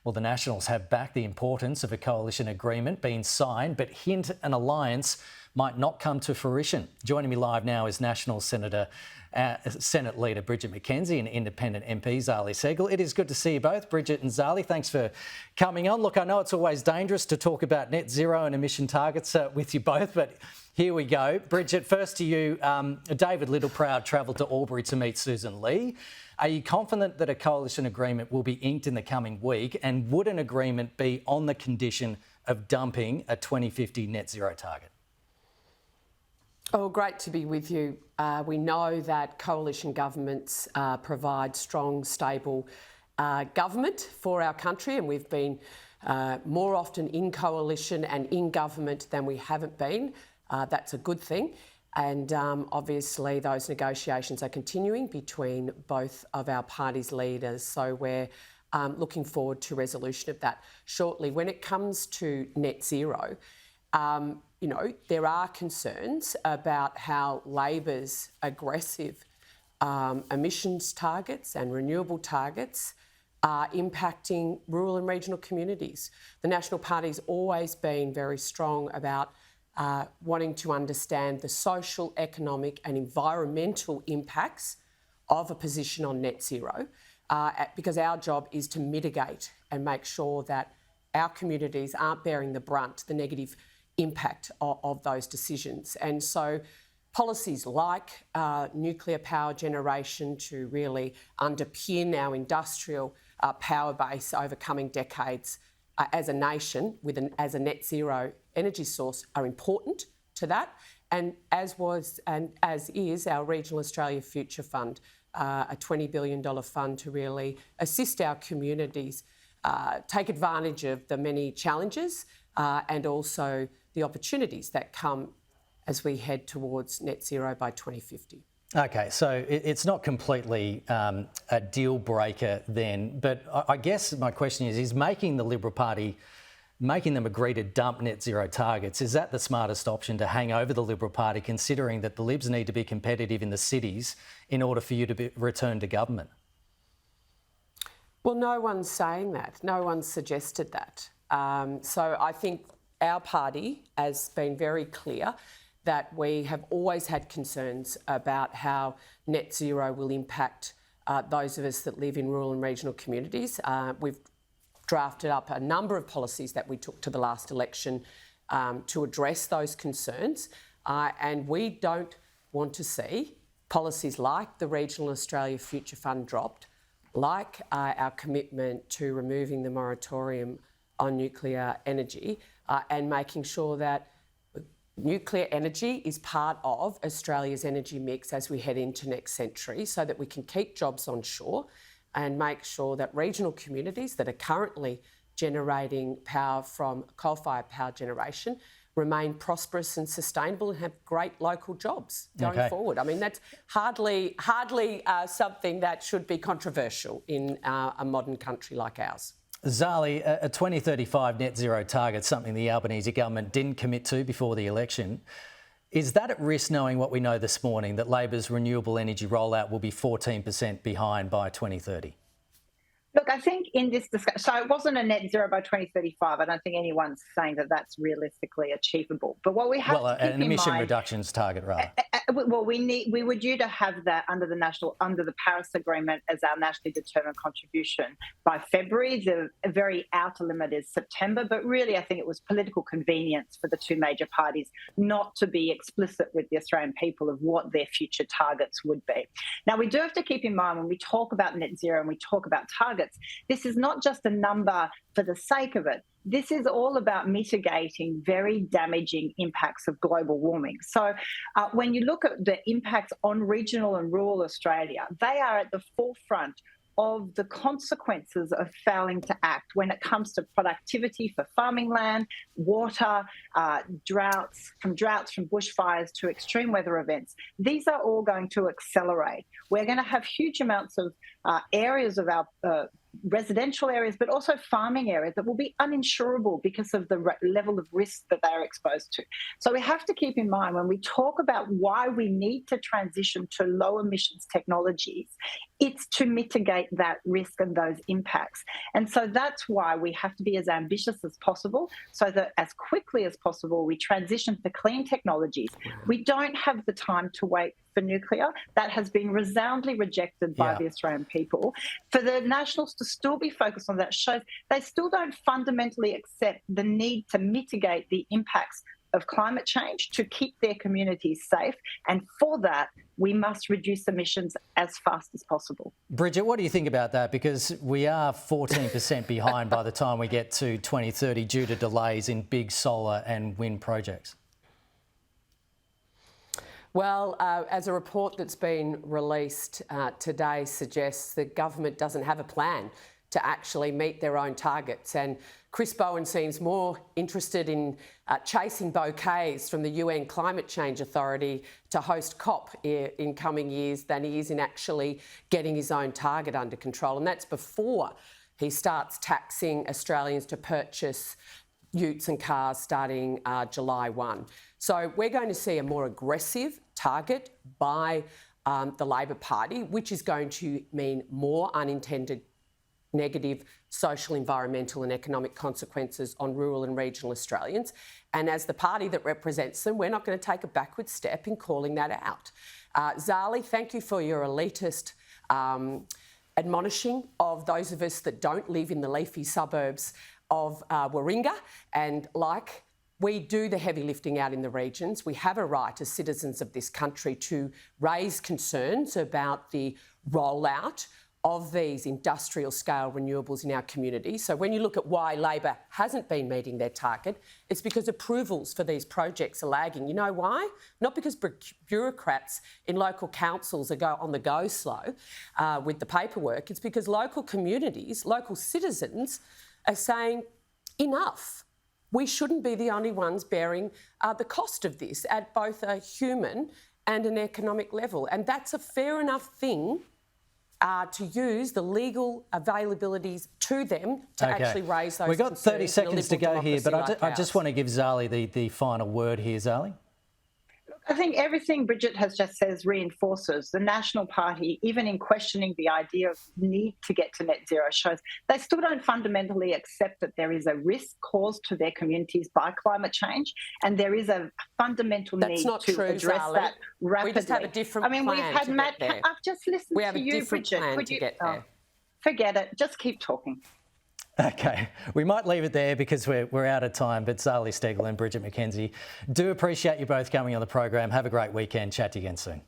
Well, the Nationals have backed the importance of a coalition agreement being signed, but hint an alliance might not come to fruition. Joining me live now is National Senate Leader Bridget Mckenzie and Independent MP Zali Steggall. It is good to see you both, Bridget and Zali. Thanks for coming on. Look, I know it's always dangerous to talk about net zero and emission targets with you both, but here we go. Bridget, first to you. David Littleproud travelled to Albury to meet Susan Lee. Are you confident that a coalition agreement will be inked in the coming week, and would an agreement be on the condition of dumping a 2050 net zero target? Oh, great to be with you. We know that coalition governments provide strong, stable government for our country, and we've been more often in coalition and in government than we haven't been. That's a good thing. And obviously those negotiations are continuing between both of our parties' leaders. So we're looking forward to resolution of that shortly. When it comes to net zero, you know, there are concerns about how Labor's aggressive emissions targets and renewable targets are impacting rural and regional communities. The National Party's always been very strong about wanting to understand the social, economic and environmental impacts of a position on net zero, because our job is to mitigate and make sure that our communities aren't bearing the brunt, the negative impact of those decisions. And so policies like nuclear power generation to really underpin our industrial power base over coming decades as a nation as a net zero energy source are important to that, and as is our Regional Australia Future Fund, a $20 billion fund to really assist our communities take advantage of the many challenges and also the opportunities that come as we head towards net zero by 2050. Okay, so it's not completely a deal breaker then, but I guess my question is making the Liberal Party, making them agree to dump net zero targets, is that the smartest option to hang over the Liberal Party, considering that the Libs need to be competitive in the cities in order for you to return to government? Well, no one's saying that. No one's suggested that. So I think our party has been very clear that we have always had concerns about how net zero will impact those of us that live in rural and regional communities. We've drafted up a number of policies that we took to the last election to address those concerns, and we don't want to see policies like the Regional Australia Future Fund dropped, like our commitment to removing the moratorium on nuclear energy and making sure that nuclear energy is part of Australia's energy mix as we head into next century, so that we can keep jobs on shore and make sure that regional communities that are currently generating power from coal-fired power generation remain prosperous and sustainable and have great local jobs going forward. I mean, that's hardly something that should be controversial in a modern country like ours. Zali, a 2035 net zero target, something the Albanese government didn't commit to before the election. Is that at risk, knowing what we know this morning, that Labor's renewable energy rollout will be 14% behind by 2030? Look, I think in this discussion, so it wasn't a net zero by 2035. I don't think anyone's saying that that's realistically achievable. But what we have to keep an emission in mind, reductions target, rather. Well, we were due to have that under the Paris Agreement as our nationally determined contribution by February. The very outer limit is September, but really I think it was political convenience for the two major parties not to be explicit with the Australian people of what their future targets would be. Now, we do have to keep in mind when we talk about net zero and we talk about targets, this is not just a number for the sake of it. This is all about mitigating very damaging impacts of global warming. So when you look at the impacts on regional and rural Australia, they are at the forefront of the consequences of failing to act when it comes to productivity for farming land, water, droughts, from bushfires to extreme weather events. These are all going to accelerate. We're going to have huge amounts of areas of our residential areas, but also farming areas that will be uninsurable because of the level of risk that they are exposed to. So we have to keep in mind when we talk about why we need to transition to low emissions technologies, it's to mitigate that risk and those impacts. And so that's why we have to be as ambitious as possible so that as quickly as possible we transition to clean technologies. We don't have the time to wait for nuclear. That has been resoundingly rejected by the Australian people. For the Nationals to still be focused on that shows they still don't fundamentally accept the need to mitigate the impacts of climate change to keep their communities safe. And for that, we must reduce emissions as fast as possible. Bridget, what do you think about that? Because we are 14% behind by the time we get to 2030 due to delays in big solar and wind projects. Well, as a report that's been released today suggests the government doesn't have a plan to actually meet their own targets. And Chris Bowen seems more interested in chasing bouquets from the UN Climate Change Authority to host COP in coming years than he is in actually getting his own target under control. And that's before he starts taxing Australians to purchase utes and cars starting July 1. So we're going to see a more aggressive target by the Labor Party, which is going to mean more unintended negative social, environmental and economic consequences on rural and regional Australians. And as the party that represents them, we're not going to take a backward step in calling that out. Zali, thank you for your elitist admonishing of those of us that don't live in the leafy suburbs of Warringah. And like we do the heavy lifting out in the regions, we have a right as citizens of this country to raise concerns about the rollout of these industrial scale renewables in our community. So when you look at why Labor hasn't been meeting their target, it's because approvals for these projects are lagging. You know why? Not because bureaucrats in local councils are on the go slow with the paperwork. It's because local communities, local citizens are saying, enough. We shouldn't be the only ones bearing the cost of this at both a human and an economic level. And that's a fair enough thing to use the legal availabilities to them to actually raise those. We've got 30 concerns seconds to go here, but like I just want to give Zali the final word here, Zali. I think everything Bridget has just says reinforces the National Party, even in questioning the idea of need to get to net zero, shows they still don't fundamentally accept that there is a risk caused to their communities by climate change, and there is a fundamental need to address that rapidly. We just have a different plan. We've had Matt. I've just listened to you, Bridget. Could you get there? Forget it. Just keep talking. Okay, we might leave it there because we're out of time, but Zali Steggall and Bridget Mckenzie, do appreciate you both coming on the program. Have a great weekend. Chat to you again soon.